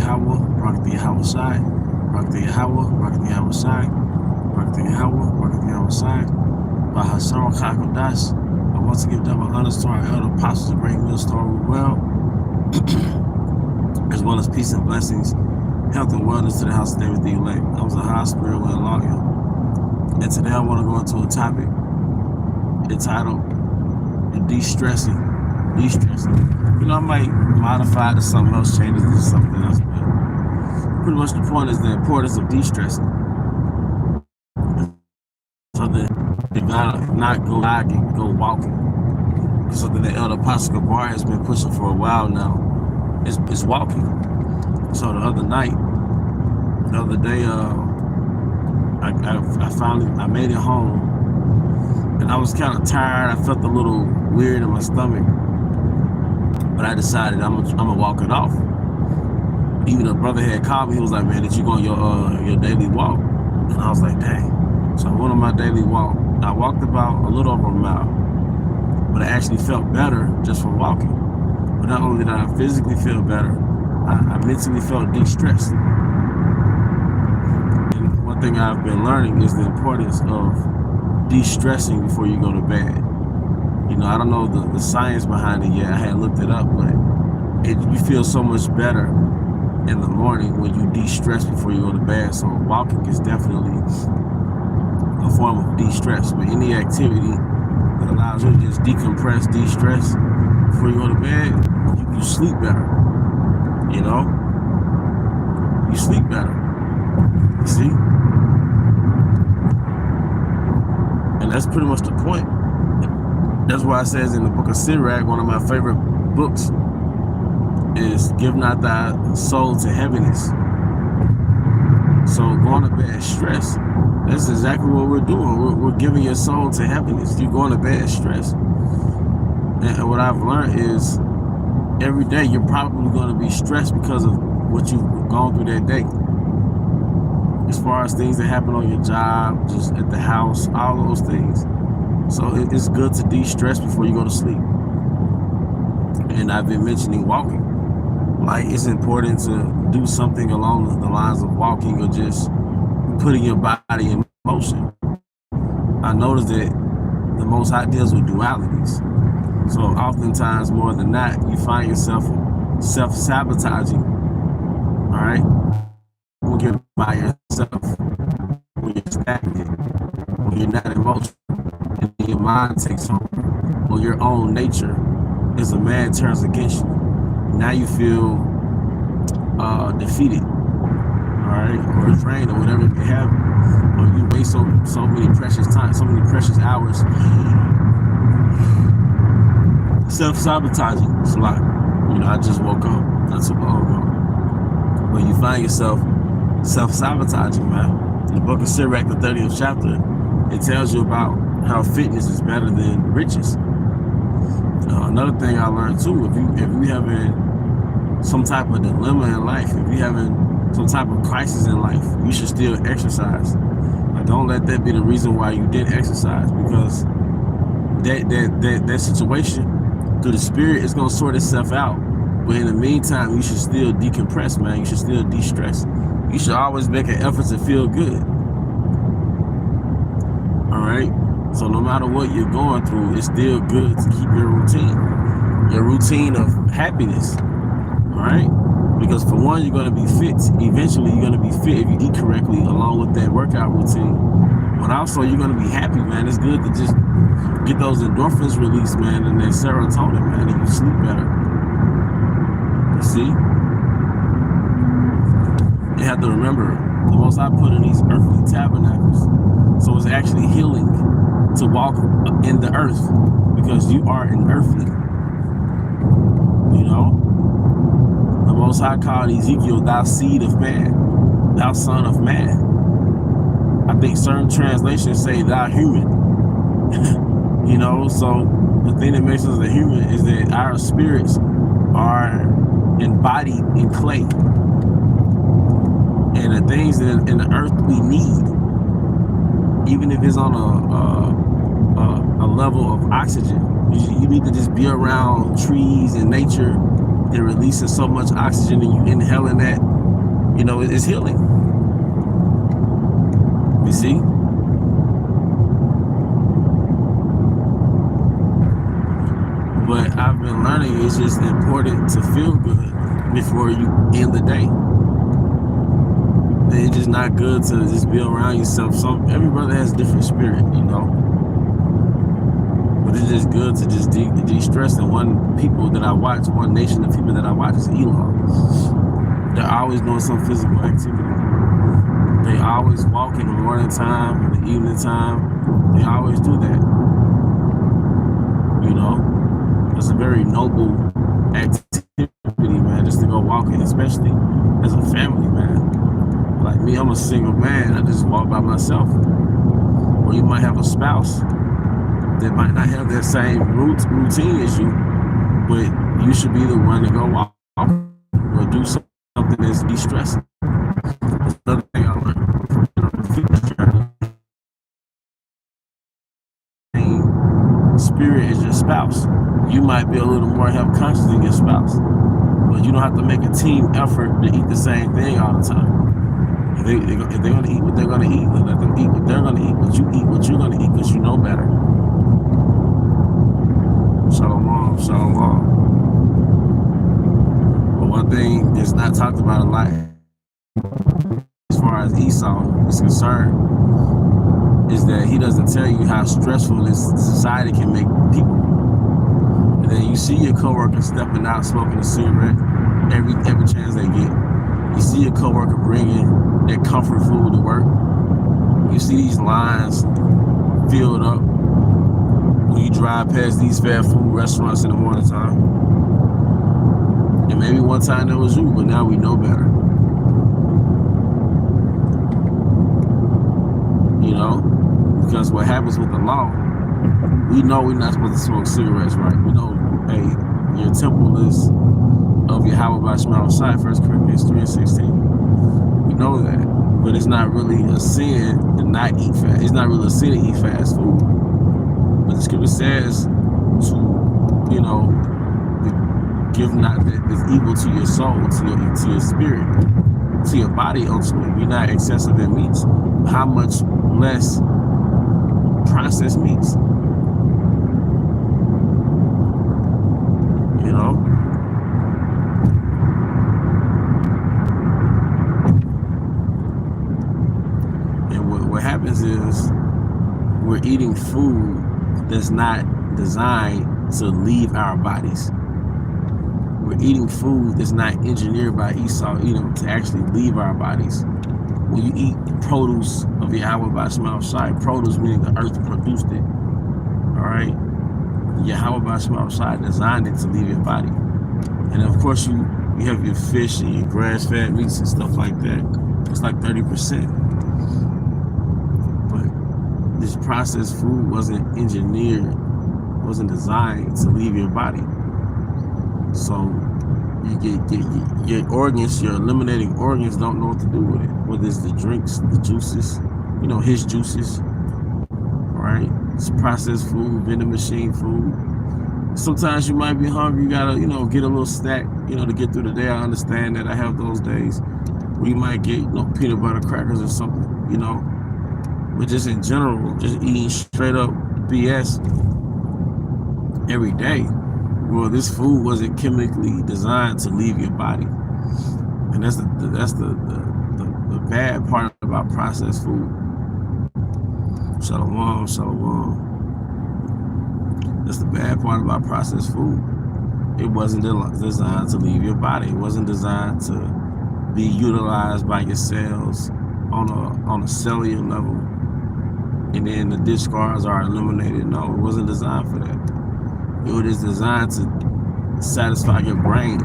Yahweh, Barak Yahweh Shai, Barak Yahweh, Barak Yahweh Shai, Barak Yahweh, Barak Yahweh Shai, Bahasar Chakodash. I want to give double honors to our elder apostles, a great millstone well, as well as peace and blessings, health and wellness to the house of David the elect. I was a high spiritual lawyer, and today I want to go into a topic entitled de-stressing. You know, I might modify it to something else, change it to something else, but pretty much the point is the importance of de-stressing. Something that not go jogging, go walking. Something that Elder Apostle Gabar has been pushing for a while now is walking. So the other day, I made it home, and I was kind of tired. I felt a little weird in my stomach, but I decided I'm gonna walk it off. Even a brother had called me. He was like, "Man, did you go on your daily walk?" And I was like, "Dang." So I went on my daily walk. I walked about a little over a mile, but I actually felt better just from walking. But not only did I physically feel better, I mentally felt de-stressed. And one thing I've been learning is the importance of de-stressing before you go to bed. You know, I don't know the science behind it yet. I hadn't looked it up, but you feel so much better in the morning when you de-stress before you go to bed. So walking is definitely a form of de-stress. But any activity that allows you to just decompress, de-stress before you go to bed, you sleep better. You know? You sleep better. You see? And that's pretty much the point. That's why it says in the book of Sirach, one of my favorite books, is give not thy soul to heaviness. So going to bed stressed, that's exactly what we're doing. We're giving your soul to heaviness. You're going to bed stressed. And what I've learned is every day you're probably going to be stressed because of what you've gone through that day. As far as things that happen on your job, just at the house, all those things. So it's good to de-stress before you go to sleep. And I've been mentioning walking. Like, it's important to do something along the lines of walking or just putting your body in motion. I noticed that the Most High deals with dualities. So oftentimes, more than not, you find yourself self-sabotaging, all right? When you're by yourself, when you're stagnant, when you're not in motion, and your mind takes over, or your own nature as a man turns against you. Now you feel defeated, all right, or drained, or whatever you have, or you waste so many precious time, so many precious hours self-sabotaging. It's like, you know, I just woke up not too long ago, but you find yourself self-sabotaging, man. In the book of Sirach, the 30th chapter, it tells you about how fitness is better than riches. Another thing I learned too, if you having some type of dilemma in life, if you having some type of crisis in life, you should still exercise. Like, don't let that be the reason why you didn't exercise, because that situation through the spirit is gonna sort itself out. But in the meantime, you should still decompress, man. You should still de-stress. You should always make an effort to feel good. All right? So no matter what you're going through, it's still good to keep your routine of happiness. All right? Because for one, you're going to be fit. Eventually, you're going to be fit if you eat correctly along with that workout routine. But also, you're going to be happy, man. It's good to just get those endorphins released, man, and that serotonin, man, and you sleep better. You see? You have to remember, the Most High put in these earthly tabernacles. So it's actually healing to walk in the earth, because you are an earthly. You know? The Most High called Ezekiel, thou seed of man, thou son of man. I think certain translations say thou human. You know, so the thing that makes us a human is that our spirits are embodied in clay. And the things in the earth we need, even if it's on a level of oxygen, you need to just be around trees and nature. They're releasing so much oxygen, and you inhaling that, it's healing. You see? But I've been learning it's just important to feel good before you end the day. It's just not good to just be around yourself. Every brother has a different spirit, But it's just good to just de-stress. And one nation of people that I watch is Elam. They're always doing some physical activity. They always walk in the morning time, in the evening time. They always do that. It's a very noble activity, man, just to go walking, especially as a family, man. Like me, I'm a single man. I just walk by myself. Or you might have a spouse that might not have that same routine as you, but you should be the one to go walk or do something that's de-stressing. That's another thing I learned. Spirit is your spouse. You might be a little more health conscious than your spouse, but you don't have to make a team effort to eat the same thing all the time. If they're going to eat what they're going to eat, then let them eat what they're going to eat, but you eat what you're going to eat because you know better. Shalom, shalom. But one thing that's not talked about a lot as far as Esau is concerned is that he doesn't tell you how stressful this society can make people. And then you see your coworker stepping out smoking a cigarette every chance they get. You see your coworker bringing their comfort food to work. You see these lines filled up when you drive past these fast food restaurants in the morning time. And maybe one time that was you, but now we know better. Because what happens with the law, we know we're not supposed to smoke cigarettes, right? We know, hey, your temple is of Yahweh by Shema Shai, 1 Corinthians 3:16. We know that. But it's not really a sin to not eat fast. It's not really a sin to eat fast food. But the scripture says to, give not this evil to your soul, to your spirit, to your body ultimately. Be not excessive in meats. How much less processed meats? And what happens is we're eating food that's not designed to leave our bodies. We're eating food that's not engineered by Esau, to actually leave our bodies. When you eat the produce of Yahweh by Shema Shai, produce meaning the earth produced it. All right? Yahweh by Shema Shai designed it to leave your body. And of course you have your fish and your grass-fed meats and stuff like that. It's like 30%. But this processed food wasn't engineered, wasn't designed to leave your body. So you get your organs, your eliminating organs don't know what to do with it. Whether it's the drinks, the juices, his juices, right? It's processed food, vending machine food. Sometimes you might be hungry, you gotta, get a little snack, to get through the day. I understand that. I have those days where you might get, peanut butter crackers or something, But just in general, just eating straight up BS every day. Well, this food wasn't chemically designed to leave your body, and that's the bad part about processed food. Shalom, shalom. That's the bad part about processed food. It wasn't designed to leave your body. It wasn't designed to be utilized by your cells on a cellular level, and then the discards are eliminated. No, it wasn't designed for that. It was designed to satisfy your brain.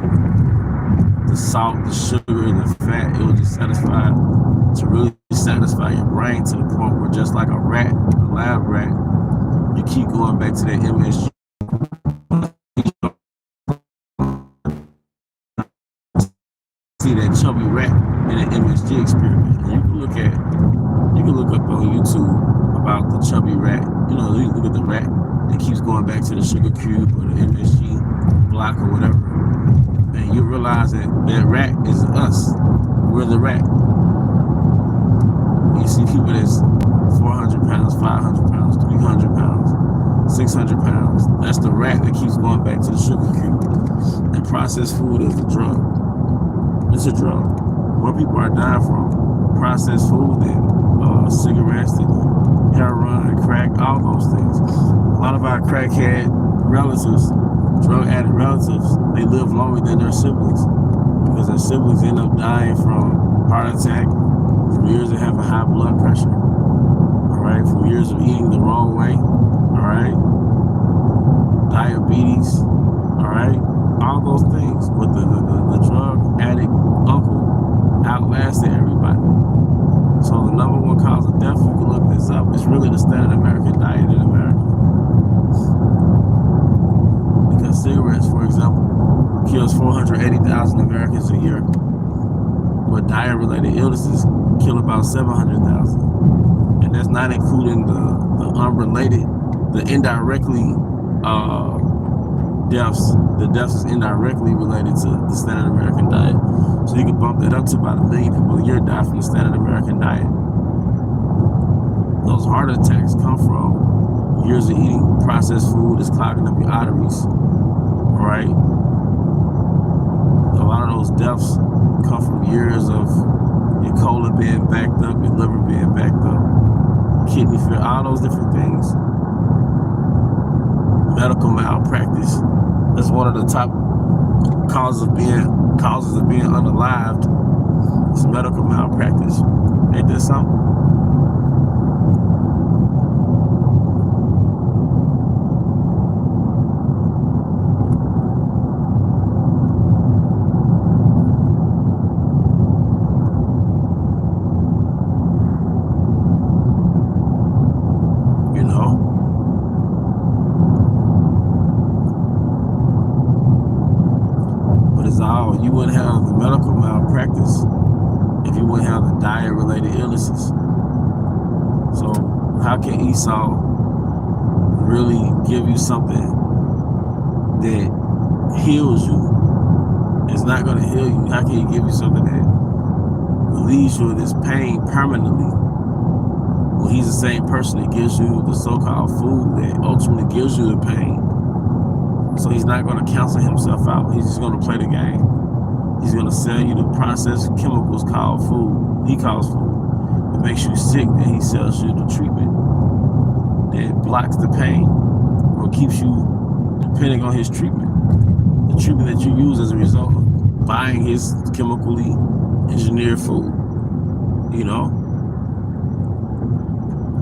The salt, the sugar, the fat, it was just satisfied to really satisfy your brain to the point where just like a rat, a lab rat, you keep going back to that MSG. See that chubby rat in an MSG experiment. And you can look up on YouTube about the chubby rat. You look at the rat. It keeps going back to the sugar cube or the MSG block or whatever. And you realize that rat is us. we're the rat. You see people that's 400 pounds, 500 pounds, 300 pounds, 600 pounds. That's the rat that keeps going back to the sugar cube. And processed food is a drug. It's a drug. More people are dying from processed food than cigarettes, than heroin, crack, all those things. A lot of our crackhead relatives, drug addict relatives, they live longer than their siblings because their siblings end up dying from heart attack, from years of having high blood pressure, all right, from years of eating the wrong way, all right, diabetes, all right, all those things. But the drug addict uncle outlasted everybody. So the number one cause of death, you can look this up, is really the standard American diet in America. Because cigarettes, for example, kills 480,000 Americans a year. But diet-related illnesses kill about 700,000. And that's not including the unrelated, the indirectly deaths. The deaths is indirectly related to the standard American diet. So you can bump that up to about 1 million people a year die from the standard American diet. Those heart attacks come from years of eating processed food that's clogging up your arteries. All right. A lot of those deaths come from years of your colon being backed up, your liver being backed up, kidney failure, all those different things. Medical malpractice. That's one of the top causes of being unalived. It's medical malpractice. Ain't that something? You wouldn't have the medical malpractice if you wouldn't have the diet-related illnesses. So how can Esau really give you something that heals you? It's not going to heal you. How can he give you something that relieves you of this pain permanently? Well, he's the same person that gives you the so-called food that ultimately gives you the pain. So he's not going to cancel himself out. He's just going to play the game. He's going to sell you the processed chemicals called food. He calls food. It makes you sick, and he sells you the treatment that blocks the pain or keeps you depending on his treatment. The treatment that you use as a result of buying his chemically engineered food. You know?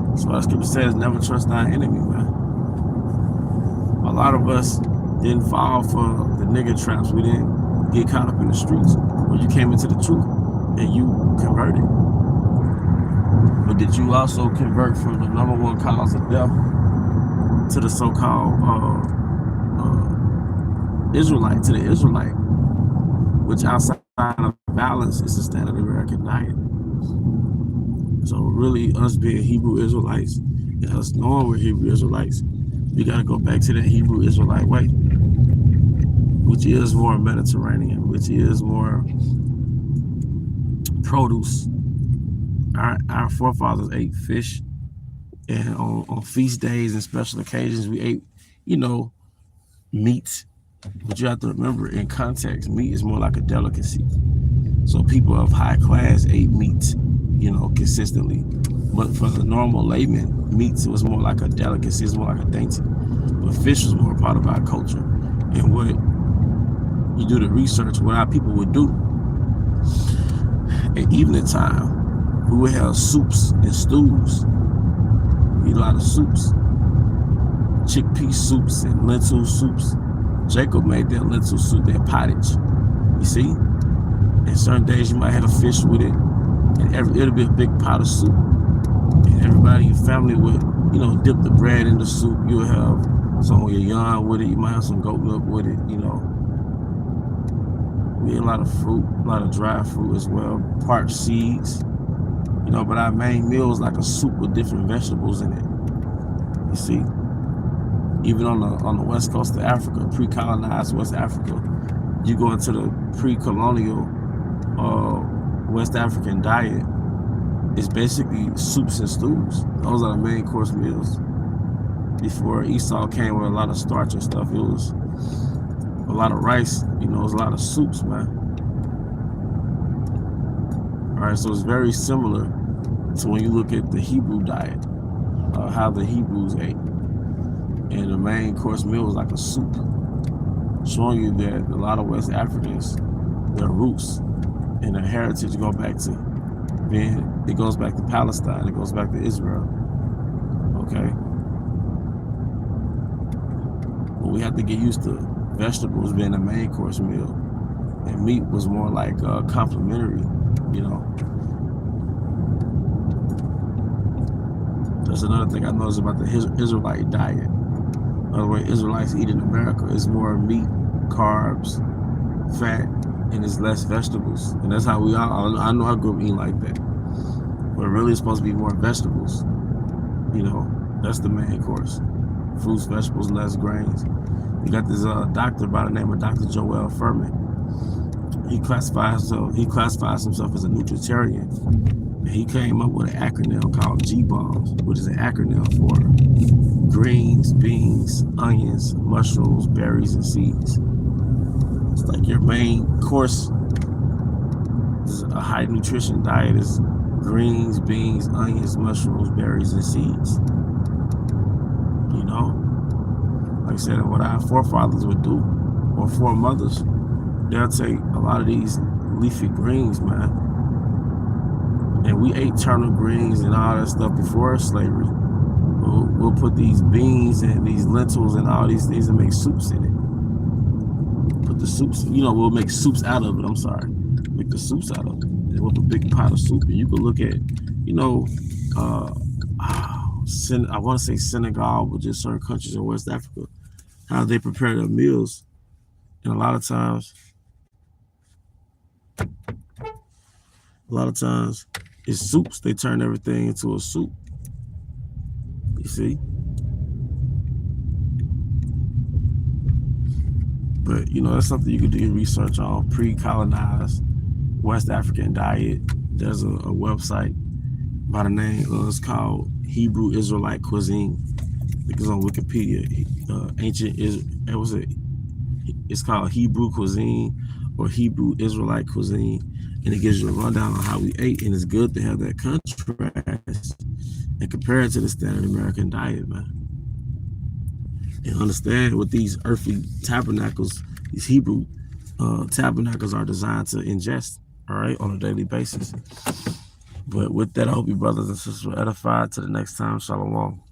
That's why the scripture says, never trust thy enemy, man. A lot of us didn't fall for the nigger traps. We didn't get caught up in the streets. When you came into the truth and you converted. But did you also convert from the number one cause of death to the so-called Israelite, to the Israelite, which outside of balance is the standard American diet. So really, us being Hebrew Israelites, and us knowing we're Hebrew Israelites, we got to go back to that Hebrew Israelite way, which is more Mediterranean, which is more produce. Our forefathers ate fish, and on feast days and special occasions, we ate, meat. But you have to remember, in context, meat is more like a delicacy. So people of high class ate meat, consistently. But for the normal layman, meat was more like a delicacy, it's more like a dainty. But fish was more a part of our culture. And what you do the research, what our people would do at evening time, we would have soups and stews. We eat a lot of soups, chickpea soups and lentil soups. Jacob made that lentil soup, that pottage, you see? And certain days you might have fish with it, and it'll be a big pot of soup. And everybody in your family would, dip the bread in the soup. You'll have some of your yarn with it. You might have some goat milk with it, We eat a lot of fruit, a lot of dry fruit as well, parched seeds. But our main meal is like a soup with different vegetables in it. You see? Even on the west coast of Africa, pre-colonized West Africa, you go into the pre-colonial West African diet is basically soups and stews. Those are the main course meals. Before Esau came with a lot of starch and stuff, it was a lot of rice. You know, it was a lot of soups, man. All right, so it's very similar to when you look at the Hebrew diet, how the Hebrews ate. And the main course meal was like a soup, showing you that a lot of West Africans, their roots and their heritage go back to it goes back to Palestine, it goes back to Israel. Okay. But we have to get used to vegetables being the main course meal, and meat was more like complimentary, you know. That's another thing I noticed about the Israelite diet. The way Israelites eat in America is more meat, carbs, fat, and it's less vegetables. And that's how we are. I know I grew up eating like that. But really it's supposed to be more vegetables. You know, that's the main course. Fruits, vegetables, less grains. You got this doctor by the name of Dr. Joel Furman. He classifies himself as a nutritarian. And he came up with an acronym called GBOMS, which is an acronym for greens, beans, onions, mushrooms, berries, and seeds. It's like your main course is a high nutrition diet is greens, beans, onions, mushrooms, berries, and seeds. You know, like I said, what our forefathers would do, or foremothers, they'll take a lot of these leafy greens, man. And we ate turnip greens and all that stuff before slavery. We'll put these beans and these lentils and all these things and make soups in it. Put the soups, you know, we'll make soups out of it. I'm sorry. Make the soups out of it. And we'll put a big pot of soup. And you can look at, you know, I want to say Senegal, but just certain countries in West Africa, how they prepare their meals. And a lot of times it's soups. They turn everything into a soup. You see? But, you know, that's something you could do your research on. Pre-colonized West African diet. There's a website by the name, it's called Hebrew Israelite Cuisine. I think it's on Wikipedia. It's called Hebrew Cuisine or Hebrew Israelite Cuisine. And it gives you a rundown on how we ate. And it's good to have that contrast and compare it to the standard American diet, man. And understand what these earthly tabernacles, these Hebrew tabernacles are designed to ingest, all right, on a daily basis. But with that, I hope you brothers and sisters were edified. To the next time, shalom.